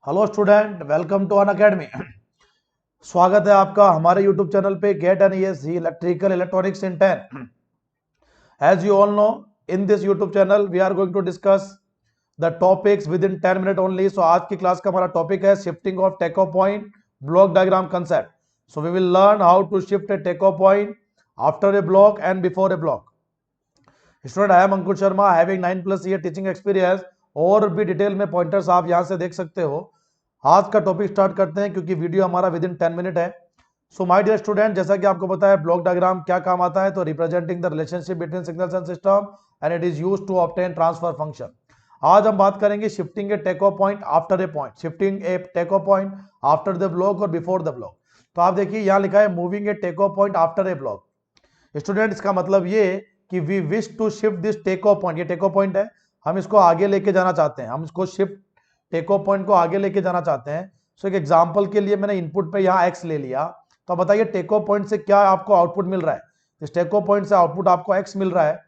Hello student, welcome to Unacademy. स्वागत है आपका हमारे यूट्यूब चैनल पे GATE and ESE electrical electronics in 10। As you all know, in this YouTube channel we are going to discuss the topics within 10 minute only. So आज की class का हमारा topic है shifting of takeoff point block diagram concept. So we will learn how to shift a टेको point after a block and before a block. Student, I am Ankur Sharma, having 9+ year teaching experience. और भी detail में pointers आप यहां से देख सकते हो। आज का टॉपिक स्टार्ट करते हैं क्योंकि वीडियो हमारा विद इन 10 मिनट है। सो माय डियर स्टूडेंट, जैसा कि आपको पता है ब्लॉक डायग्राम क्या काम आता है, तो representing the relationship between signals and system and it is used to obtain transfer function. आज हम बात करेंगे शिफ्टिंग ए टेको point after a point, shifting a टेको पॉइंट आफ्टर द ब्लॉक और बिफोर द ब्लॉक। तो आप देखिए यहां लिखा है मूविंग ए टेको point after a block. Student, इसका मतलब ये कि we wish to shift this take off point, ये टेको पॉइंट है, हम इसको आगे लेके जाना चाहते हैं, हम इसको शिफ्ट टेको पॉइंट को आगे लेके जाना चाहते हैं। सो एक एग्जांपल के लिए मैंने इनपुट पे यहाँ x ले लिया। तो बताइए टेको पॉइंट से क्या आपको आउटपुट मिल रहा है। इस टेको पॉइंट से आउटपुट आपको x मिल रहा है।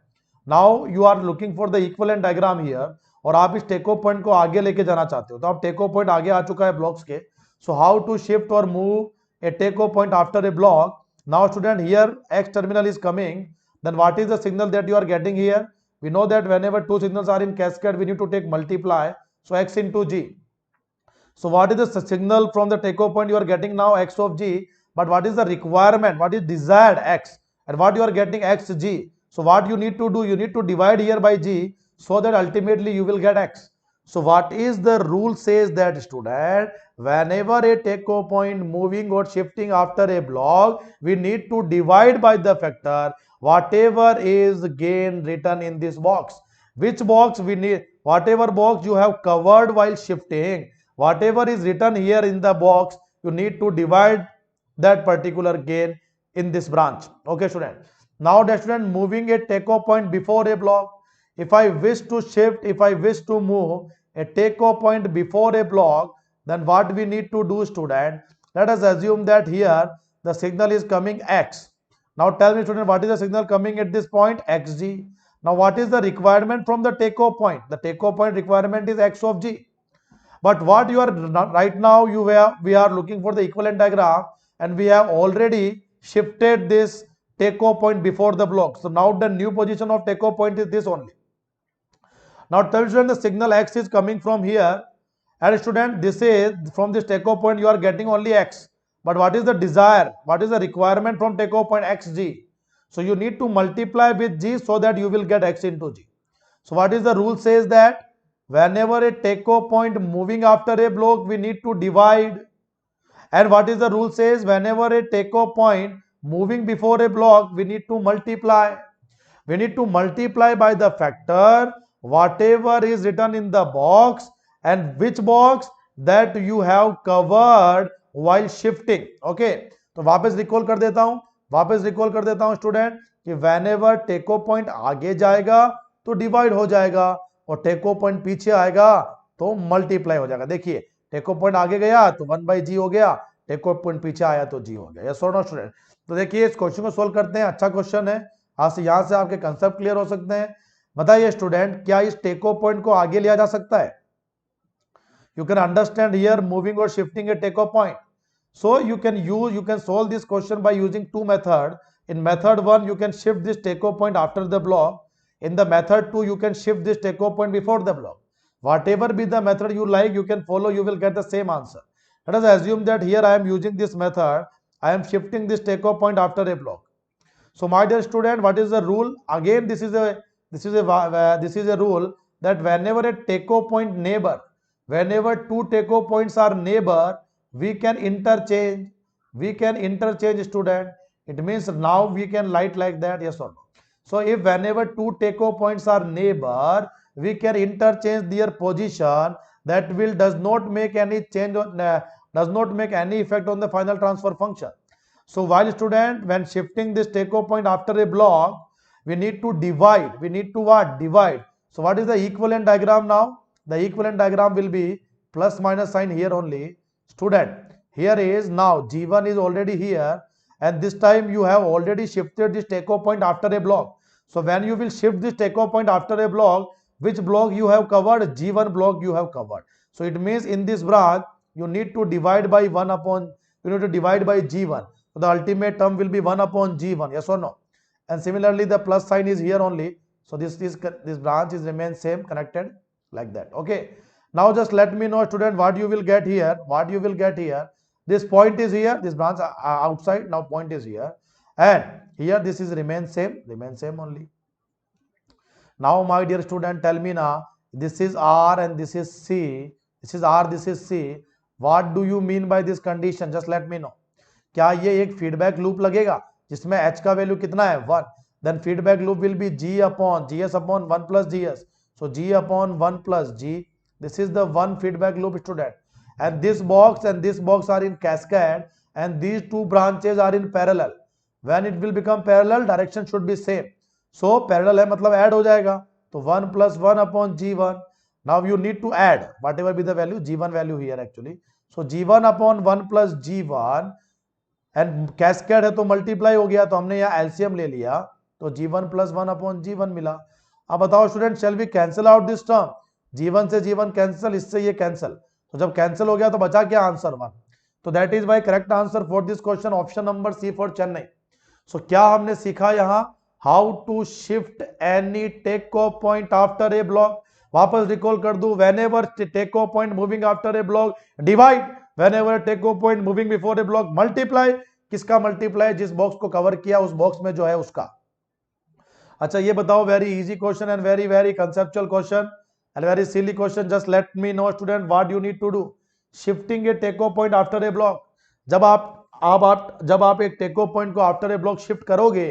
Now you are looking for the equivalent diagram here, और आप इस टेको पॉइंट को आगे लेके जाना चाहते हो। तो आप टेको पॉइंट आगे आ चुका है ब्लॉक्स के। सो हाउ टू शिफ्ट और मूव ए टेको point after a block. Now student, here x terminal is coming, then what is the signal that you are getting here? We know that whenever two signals are in cascade, we need to take multiply, so x into g. So what is the signal from the take off point you are getting now? X of g. But what is the requirement, what is desired x, and what you are getting xg? So what you need to do, you need to divide here by g, so that ultimately you will get x. So what is the rule says that student, whenever a take off point moving or shifting after a block, we need to divide by the factor whatever is gain written in this box. Which box we need? Whatever box you have covered while shifting, whatever is written here in the box, you need to divide that particular gain in this branch. Okay student, now the student moving a take-off point before a block. If I wish to shift, if I wish to move a take-off point before a block, then what we need to do, student? Let us assume that here the signal is coming x. Now tell me student, what is the signal coming at this point? Xg. Now what is the requirement from the take-off point? The take-off point requirement is x of g. But what you are right now, we are looking for the equivalent diagram, and we have already shifted this take-off point before the block. So now the new position of take-off point is this only. Now tell student, the signal x is coming from here, and student, this is from this take-off point you are getting only x. But what is the desire? What is the requirement from take-off point? Xg. So you need to multiply with g so that you will get x into g. So what is the rule says that whenever a take-off point moving after a block, we need to divide. And what is the rule says? Whenever a take-off point moving before a block, we need to multiply. We need to multiply by the factor whatever is written in the box, and which box that you have covered while shifting. Okay, तो वापस recall कर देता हूं student कि whenever टेको point आगे जाएगा तो डिवाइड हो जाएगा, और टेको पॉइंट पीछे आएगा तो मल्टीप्लाई हो जाएगा। देखिए टेको पॉइंट आगे गया तो 1/g हो गया, टेको पॉइंट पीछे आया तो g हो गया। Yes or no student? तो देखिए इस क्वेश्चन को सोल्व करते हैं। अच्छा क्वेश्चन है, आज से यहां से आपके कंसेप्ट क्लियर हो सकते हैं। बताइए स्टूडेंट, क्या इस टेको पॉइंट को आगे लिया जा सकता है? You can understand here moving or shifting a take-off point. So you can solve this question by using two methods. In method 1, you can shift this take-off point after the block. In the method 2, you can shift this take-off point before the block. Whatever be the method you like, you can follow, you will get the same answer. Let us assume that here I am using this method. I am shifting this take-off point after a block. So my dear student, what is the rule? Again, this is a rule that whenever a take-off point neighbor, whenever two take-off points are neighbor, we can interchange. Student. It means now we can write like that, yes or no? So if whenever two take-off points are neighbor, we can interchange their position. That will does not make any change on does not make any effect on the final transfer function. So while student, when shifting this take-off point after a block, we need to divide. We need to what? Divide. So what is the equivalent diagram now? The equivalent diagram will be plus minus sign here only. Student, here is now G1 is already here, and this time you have already shifted this take-off point after a block. So when you will shift this take-off point after a block, which block you have covered? G1 block you have covered. So it means in this branch you need to divide by 1 upon, you need to divide by G1. So the ultimate term will be 1 upon G1, yes or no? And similarly the plus sign is here only. So this branch is remain same, connected like that. Okay. Now just let me know, student, what you will get here. What you will get here. This point is here. This branch outside. Now point is here. And here this is remain same only. Now my dear student, tell me now, this is R and this is C. This is R, this is C. What do you mean by this condition? Just let me know. क्या ये एक feedback loop लगेगा जिसमें h का value कितना है 1? Then feedback loop will be G upon GS upon 1 plus GS. So G upon 1 plus G. This is the one feedback loop, student. And this box are in cascade, and these two branches are in parallel. When it will become parallel, direction should be same. So parallel है मतलब add हो जाएगा. तो 1 plus 1 upon G1. Now you need to add whatever be the value, G1 value here actually. So G1 upon 1 plus G1 and cascade है तो multiply हो गया, तो हमने यहाँ LCM ले लिया, तो G1 plus 1 upon G1 मिला. अब बताओ student, shall we cancel out this term? G1 से G1 कैंसिल, इससे ये कैंसिल, तो जब कैंसिल हो गया तो बचा क्या आंसर 1. तो that is my correct answer for this question, option number C for Chennai. So क्या हमने सीखा यहाँ? How to shift any take off point after a block. वापस रिकॉल कर दूं, whenever take off point moving after a block divide, whenever take off point moving before a block multiply. किसका multiply? जिस box को cover किया उस box में जो है उसका. अच्छा ये बताओ, very easy question and very very conceptual question and very silly question. Just let me know student what you need to do. Shifting a take off point after a block. जब आप एक टेक ऑफ पॉइंट को after a block shift करोगे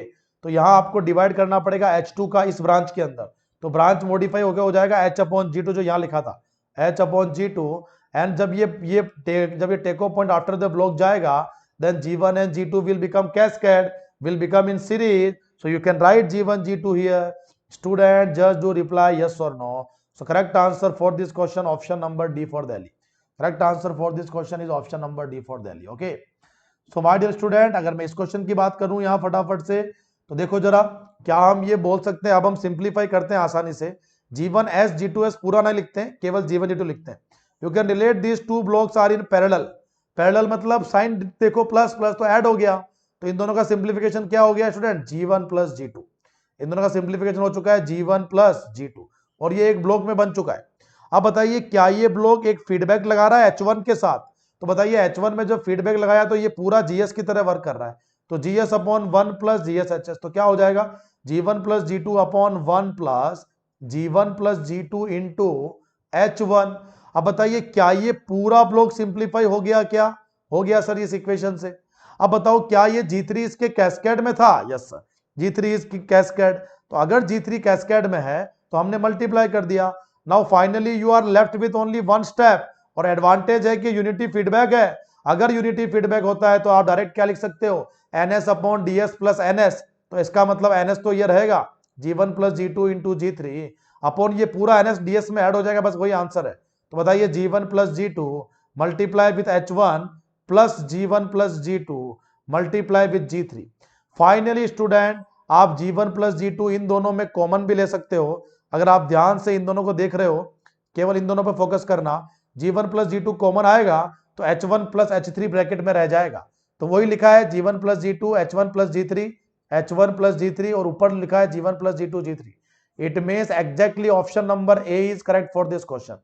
तो यहां आपको divide करना पड़ेगा H2 का इस ब्रांच के अंदर. तो ब्रांच मॉडिफाई हो जाएगा H अपॉन G2 जो यहां लिखा था, H अपॉन G2. एंड जब ये take off point after the block जाएगा, then G1 and G2 will become cascade, will become in series. So you can write G1 G2 here. Student, just do reply yes or no. So correct answer for this question, option number D for Delhi. Correct answer for this question is option number D for Delhi. Okay. So my dear student, अगर मैं इस question की बात करूं यहाँ फटाफट से, तो देखो जरा, क्या हम ये बोल सकते हैं, अब हम सिंप्लीफाई करते हैं आसानी से. G1S G2S पूरा नहीं लिखते हैं, केवल G1 G2 लिखते हैं. You can relate these two blocks are in parallel. Parallel मतलब साइन देखो प्लस प्लस तो ऐड हो गया, तो इन दोनों का सिंप्लीफिकेशन क्या हो गया स्टूडेंट? G1 plus G2. इन दोनों का सिंप्लीफिकेशन हो चुका है G1 प्लस G2, और ये एक ब्लॉक में बन चुका है. अब बताइए, क्या ये ब्लॉक एक फीडबैक लगा रहा है H1 के साथ? तो बताइए H1 में जो फीडबैक लगाया तो ये पूरा GS की तरह वर्क कर रहा है. तो GS upon 1 plus GS HS, तो क्या हो जाएगा? G1 plus G2 upon 1 plus G1 plus G2 into H1. अब बताइए, क्या ये पूरा ब्लॉक सिंप्लीफाई हो गया? क्या हो गया सर इस इक्वेशन से? अब बताओ, क्या ये G3 इसके कैस्केड में था? यस सर, G3 इसकी कैस्केड. तो अगर G3 कैस्केड में है तो हमने मल्टीप्लाई कर दिया. Now finally you are left with only one step, और एडवांटेज है कि यूनिटी फीडबैक है. अगर यूनिटी फीडबैक होता है तो आप डायरेक्ट क्या लिख सकते हो? NS upon DS plus NS. तो इसका मतलब NS तो ये रहेगा G1 plus G2 into G3 upon ये पूरा NS DS में ऐड हो जाएगा, बस वही आंसर है. तो बताइए G1 plus G2 multiply with H1 plus G1 plus G2 multiply with G3. Finally student, आप G1 प्लस G2 इन दोनों में कॉमन भी ले सकते हो. अगर आप ध्यान से इन दोनों को देख रहे हो, केवल इन दोनों पर फोकस करना, G1 प्लस G2 कॉमन आएगा तो H1 प्लस H3 ब्रैकेट में रह जाएगा. तो वही लिखा है G1 plus G2 H1 plus G3 H1 plus G3, और ऊपर लिखा है G1 plus G2 G3. It means exactly option number A is correct for this question.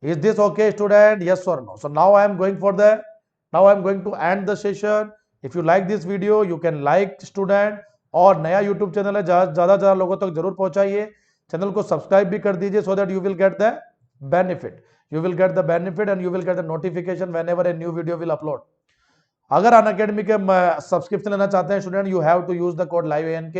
Is this okay student? Yes or no? So now I am going to end the session. If you like this video you can like student, और नया YouTube channel है, ज्यादा लोगों तक जरूर पहुंचाइए. Channel को subscribe भी कर दीजिए, so that you will get the benefit. You will get the benefit and you will get the notification whenever a new video will upload. अगर अनअकैडमी के सब्सक्रिप्शन लेना चाहते हैं student, you have to use the code liveank.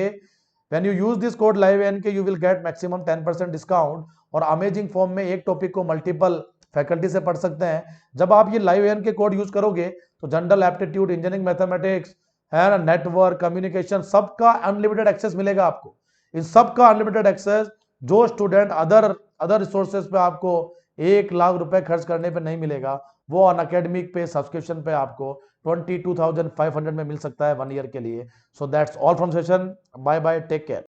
When you use this code liveank, you will get maximum 10% discount, और amazing form में एक topic को multiple faculty से पढ़ सकते हैं. जब आप ये liveank कोड यूज करोगे तो जनरल एप्टीट्यूड, इंजीनियरिंग मैथमेटिक्स है ना, नेटवर्क, कम्युनिकेशन, सबका अनलिमिटेड एक्सेस मिलेगा आपको. इन सबका अनलिमिटेड एक्सेस जो स्टूडेंट अदर रिसोर्सेज पे आपको 1 लाख रुपए खर्च करने पे नहीं मिलेगा, वो अनअकैडमी पे सब्सक्रिप्शन पे आपको 22,500 में मिल सकता है 1 ईयर के लिए. So that's all from session. Bye bye, take care.